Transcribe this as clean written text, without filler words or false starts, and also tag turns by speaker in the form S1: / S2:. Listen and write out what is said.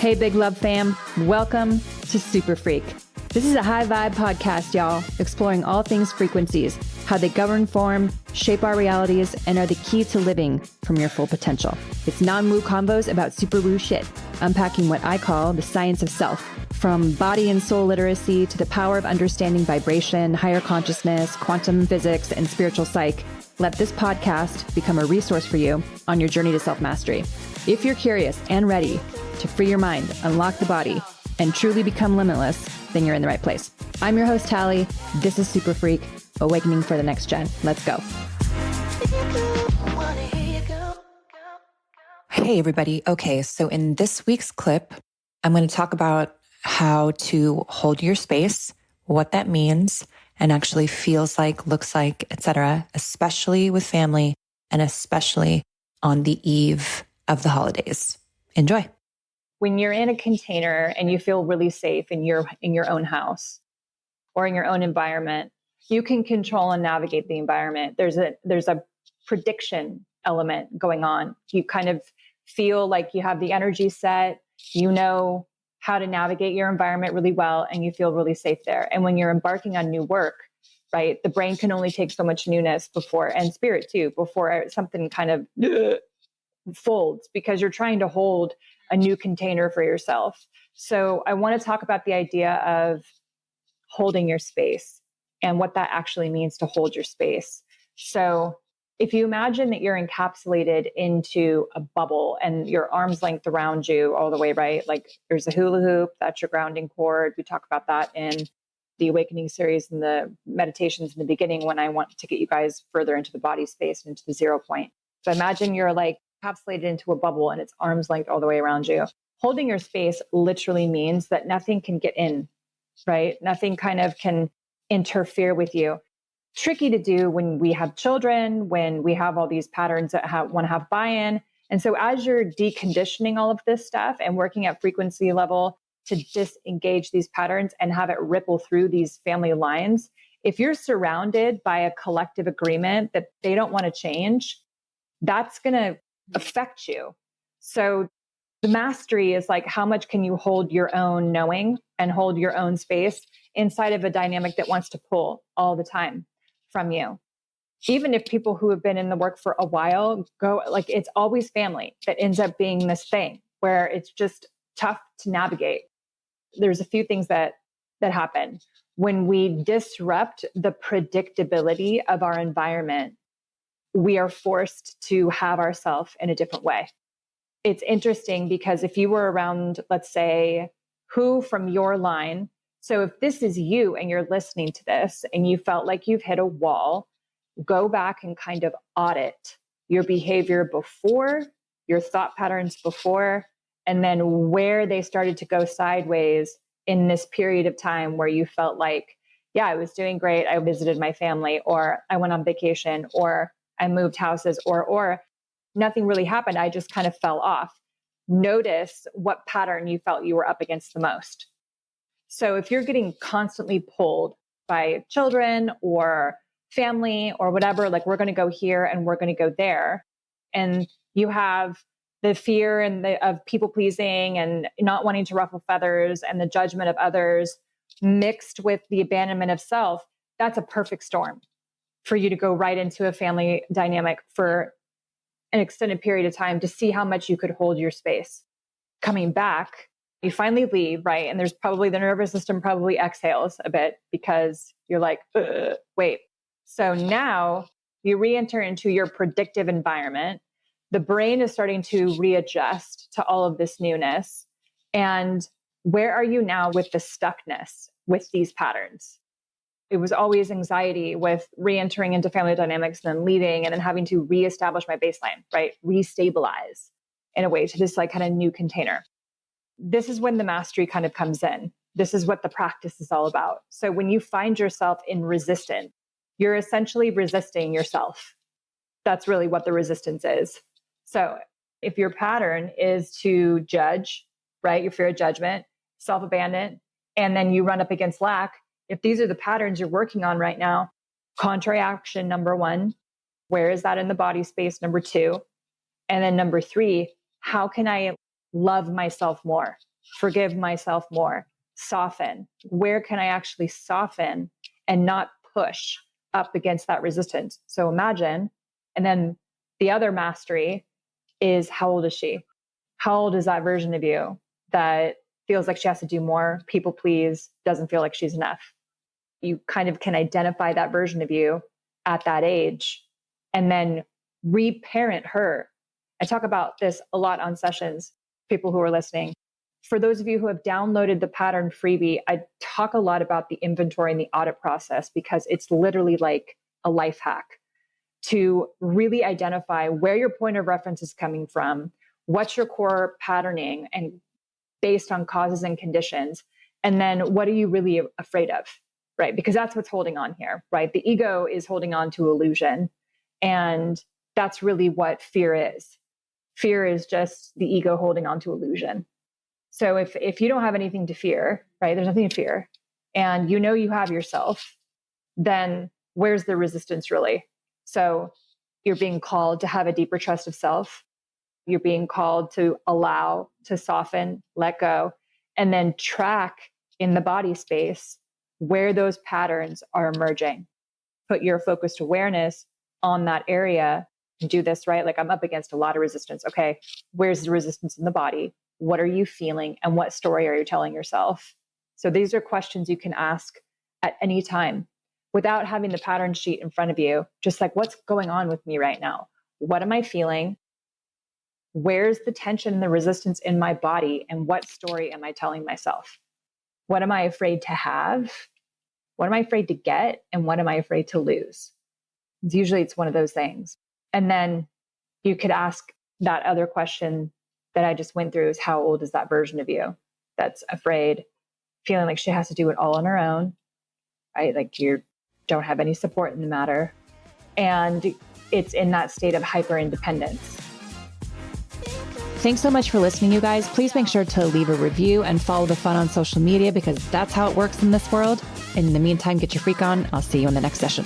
S1: Hey, Big Love fam. Welcome to Super Freak. This is a high vibe podcast, y'all, exploring all things frequencies, how they govern, form, shape our realities, and are the key to living from your full potential. It's non-woo convos about super woo shit, unpacking what I call the science of self, from body and soul literacy to the power of understanding vibration, higher consciousness, quantum physics, and spiritual psych. Let this podcast become a resource for you on your journey to self-mastery. If you're curious and ready to free your mind, unlock the body, and truly become limitless, then you're in the right place. I'm your host, Hallie. This is Super Freak, Awakening for the Next Gen. Let's go.
S2: Hey, everybody. Okay, so in this week's clip, I'm going to talk about how to hold your space, what that means, and actually feels like, looks like, etc., especially with family and especially on the eve of the holidays. Enjoy.
S1: When you're in a container and you feel really safe in your own house or in your own environment, you can control and navigate the environment. There's a prediction element going on. You kind of feel like you have the energy set, you know how to navigate your environment really well, and you feel really safe there. And when you're embarking on new work, right, the brain can only take so much newness before, and spirit too, before something kind of folds, because you're trying to hold a new container for yourself. So I want to talk about the idea of holding your space and what that actually means to hold your space. So if you imagine that you're encapsulated into a bubble and your arm's length around you all the way, right? Like there's a hula hoop, that's your grounding cord. We talk about that in the Awakening series and the meditations in the beginning when I want to get you guys further into the body space and into the 0 point. So imagine you're like encapsulated into a bubble and it's arm's length all the way around you. Holding your space literally means that nothing can get in, right? Nothing kind of can interfere with you. Tricky to do when we have children, when we have all these patterns that want to have buy-in. And so as you're deconditioning all of this stuff and working at frequency level to disengage these patterns and have it ripple through these family lines, if you're surrounded by a collective agreement that they don't want to change, that's going to affect you. So the mastery is like, how much can you hold your own knowing and hold your own space inside of a dynamic that wants to pull all the time from you? Even if people who have been in the work for a while go, like, it's always family that ends up being this thing where it's just tough to navigate. There's a few things that happen when we disrupt the predictability of our environment. We are forced to have ourselves in a different way. It's interesting because if you were around, let's say, who from your line, so if this is you and you're listening to this and you felt like you've hit a wall, go back and kind of audit your behavior before, your thought patterns before, and then where they started to go sideways in this period of time where you felt like, yeah, I was doing great. I visited my family, or I went on vacation, or I moved houses, or nothing really happened. I just kind of fell off. Notice what pattern you felt you were up against the most. So if you're getting constantly pulled by children or family or whatever, like we're going to go here and we're going to go there, and you have the fear and of people pleasing and not wanting to ruffle feathers and the judgment of others mixed with the abandonment of self, that's a perfect storm for you to go right into a family dynamic for an extended period of time to see how much you could hold your space. Coming back, you finally leave, right? And there's probably the nervous system probably exhales a bit because you're like, wait. So now you re-enter into your predictive environment. The brain is starting to readjust to all of this newness. And where are you now with the stuckness with these patterns? It was always anxiety with re-entering into family dynamics and then leaving and then having to reestablish my baseline, right? Restabilize in a way to this like kind of new container. This is when the mastery kind of comes in. This is what the practice is all about. So when you find yourself in resistance, you're essentially resisting yourself. That's really what the resistance is. So if your pattern is to judge, right? Your fear of judgment, self-abandon, and then you run up against lack. If these are the patterns you're working on right now, contrary action, number one, where is that in the body space? Number two. And then number three, how can I love myself more? forgive myself more, soften. Where can I actually soften and not push up against that resistance? So imagine, and then the other mastery is, how old is she? How old is that version of you that feels like she has to do more, people please, doesn't feel like she's enough? You kind of can identify that version of you at that age and then reparent her. I talk about this a lot on sessions, people who are listening. For those of you who have downloaded the pattern freebie, I talk a lot about the inventory and the audit process because it's literally like a life hack to really identify where your point of reference is coming from, what's your core patterning and based on causes and conditions, and then what are you really afraid of, right? Because that's what's holding on here, right? The ego is holding on to illusion, and that's really what fear is. Fear is just the ego holding on to illusion. So if you don't have anything to fear, right, there's nothing to fear, and you know you have yourself, then where's the resistance really? So you're being called to have a deeper trust of self. You're being called to allow, to soften, let go, and then track in the body space where those patterns are emerging. Put your focused awareness on that area and do this, right? Like, I'm up against a lot of resistance. Okay, where's the resistance in the body? What are you feeling? And what story are you telling yourself? So these are questions you can ask at any time without having the pattern sheet in front of you. Just like, what's going on with me right now? What am I feeling? Where's the tension and the resistance in my body? And what story am I telling myself? What am I afraid to have? What am I afraid to get? And what am I afraid to lose? Usually it's one of those things. And then you could ask that other question that I just went through, is how old is that version of you that's afraid, feeling like she has to do it all on her own, right? Like you don't have any support in the matter. And it's in that state of hyper independence.
S2: Thanks so much for listening, you guys. Please make sure to leave a review and follow the fun on social media because that's how it works in this world. In the meantime, get your freak on. I'll see you in the next session.